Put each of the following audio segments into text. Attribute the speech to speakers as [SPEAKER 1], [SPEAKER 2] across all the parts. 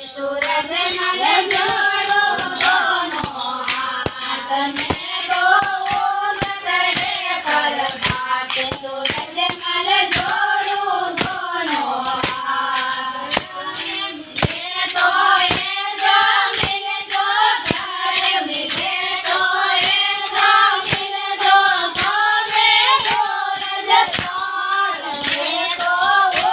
[SPEAKER 1] सूरज मल जोड़ो दोनों हाथ में तो करे पर बात सूरज मल जोड़ो दोनों हाथ मिले तो ये जो मिले जो घर मिले तो ये जो मिले जो में सूरज तार में तो वो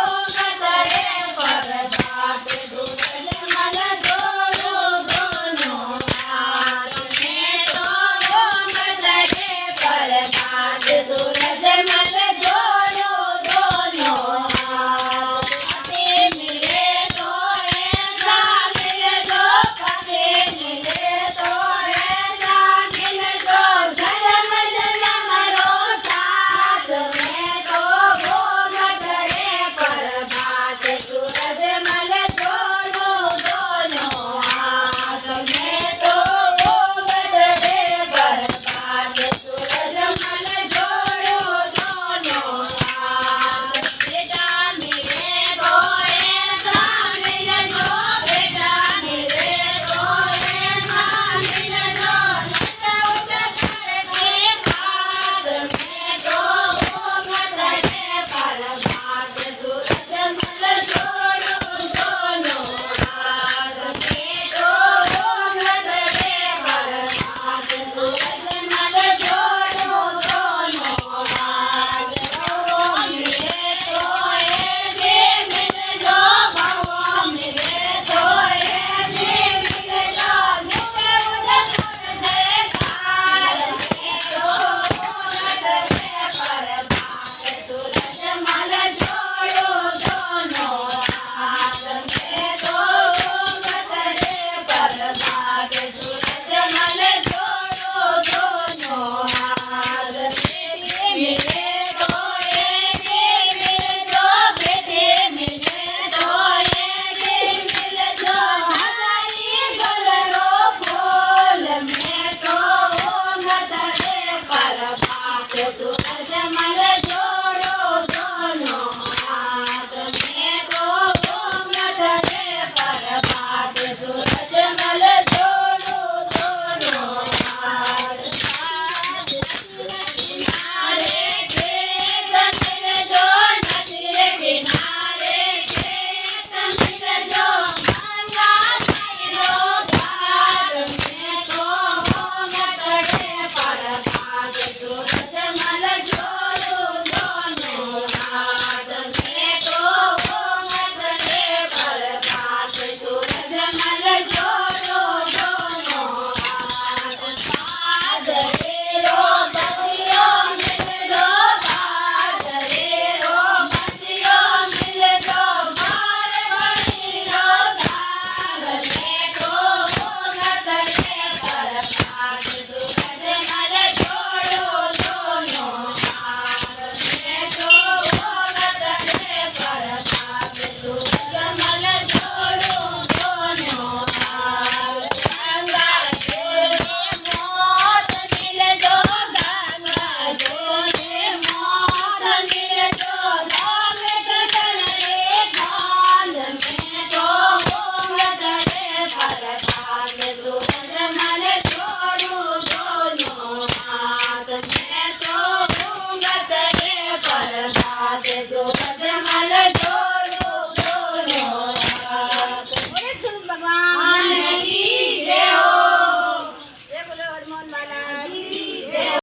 [SPEAKER 1] करे पर बात सूरज मल जोड़ो दोनों हाथ में तो वो करे पर बात सूरज मल जोड़ो दोनों हाथ पति मिले तो ऐसा मिले जो पति मिले तो ऐसा मिले जो धर्म जन्मरो साथ में तो वो करे पर बात सूरज मल जोड़ो दोनों हाथ में तो वो करे पर बात सूरज मल जोड़ो दोनों हाथ बेटा मिले तो ऐसा मिले जो बेटा मिले तो ऐसा मिले जो नट करके हाथ में तो वो करे पर बात सूरज मल जोड़ो दोनों हाथ में तो वो करे पर बात सूरज मल जोड़ो दोनों हाथ भवो मिले तो ये मिले जो भवो मिले तो ये मिले जो झुके उधर दे काल में तो वो करे पर बात सूरज मल जोड़ो दोनों हाथ में तो वो करे पर बात सूरज मल जोड़ो दोनों हाथ बेटे मिले तो ये मिले जो बेटे मिले तो ये मिले जो हमारी गलरो फूल में तो वो करे पर बात सूरज मल जोड़ो दोनों हाथ में तो वो करे पर बात सूरज मल जोड़ो दोनों हाथ किनारे खेत मिले जो नदी किनारे खेत मिले जो गंगा भैरो घाट में तो वो करे पर बात सूरज मल जोड़ो दोनों हाथ में तो वो करे पर बात सूरज मल जोड़ो दोनों हाथ बादरेरो बतियो मिले जो बादरेरो बतियो मिले जो बार बड़ीरो साल में तो वो करे पर बात सूरज मल जोड़ो दोनों हाथ में तो वो करे पर बात सूरज मल जोड़ो दोनों हाथ गंगा जोड़े मोत मिले जो गंगा जोड़े मोत मिले जो धाम गगन रे खान में तो वो करे पर बात सूरज मल जोड़ो दोनों हाथ में तो वो करे पर बात सूरज मल जोड़ो दोनों हाथ भगवान की जय हो। जय बोलो हनुमान बाला की